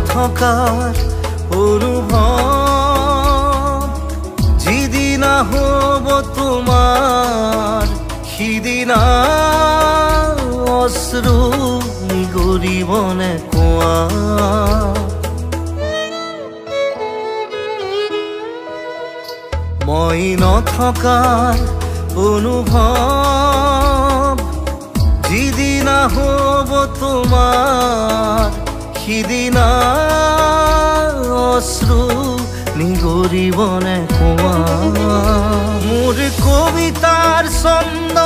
নথকাৰ অনুভৱ যিদিনা হ'ব তোমাৰ সিদিনা অশ্ৰু নিগৰিবনে কোৱা মই নথকাৰ অনুভৱ যিদিনা হ'ব তোমাৰ সিদিনা অশ্ৰু নিগৰিবনে কোৱা মোৰ কবিতাৰ ছন্দ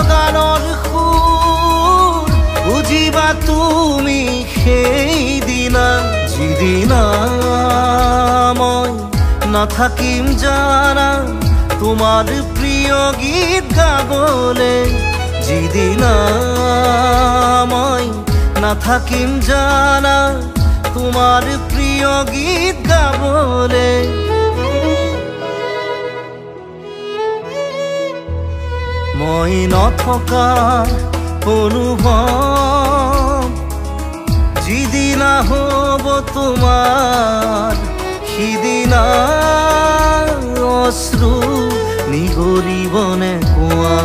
গানৰ সুৰ বুজিবা তুমি সেইদিনা যিদিনা মই নাথাকিম জানা তোমাৰ প্ৰিয় গীত গাবলে যিদিনা মই নাথাকিম জানা তোমাৰ প্ৰিয় গীত গাবলে মই নথকাৰ অনুভৱ যিদিনা হ'ব তোমাৰ সিদিনা অশ্ৰু নিগৰিবনে কোৱা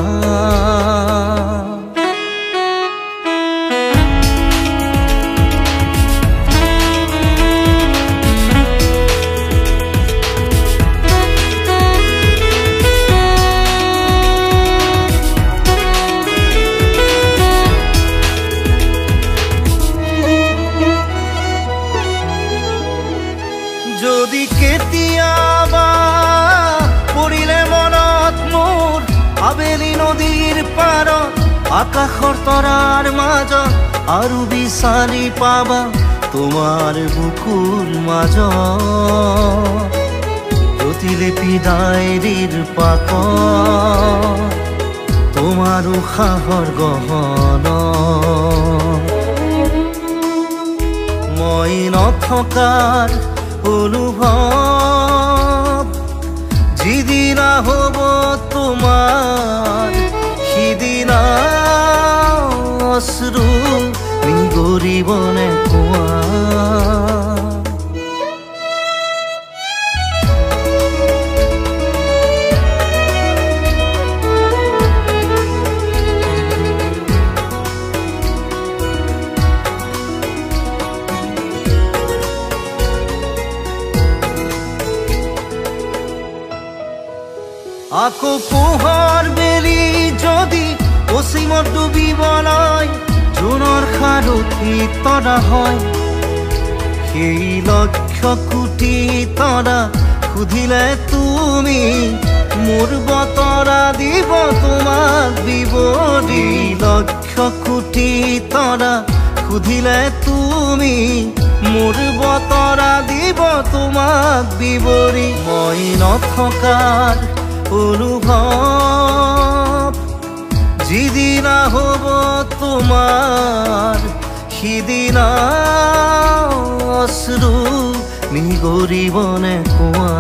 যদি কেতিয়াবা পৰিলে মনত মোৰ আবেলি নদীৰ পাৰত আকাশৰ তৰাৰ মাজত আৰু বিচাৰি পাবা তোমাৰ বুকুৰ মাজত প্ৰতিলিপি ডায়েৰীৰ পাতত তোমাৰ উশাহৰ গহনা মই নথকাৰ অনুভৱ যিদিনা হ'ব তোমাৰ সিদিনা অশ্ৰু নিগৰিবনে কোৱা আকৌ পোহৰ বেলি যদি অসীমত ডুবিবলৈ জোনৰ সাৰথি তৰা হয় সেই লক্ষ কোটি তৰা সুধিলে তুমি মোৰ বতৰা দিব তোমাক বিৱৰি লক্ষ কোটি তৰা সুধিলে তুমি মোৰ বতৰা দিব তোমাক বিৱৰি মই নথকাৰ অনুভৱ যিদিনা হ'ব তোমাৰ সিদিনা অশ্ৰু নিগৰিবনে কোৱা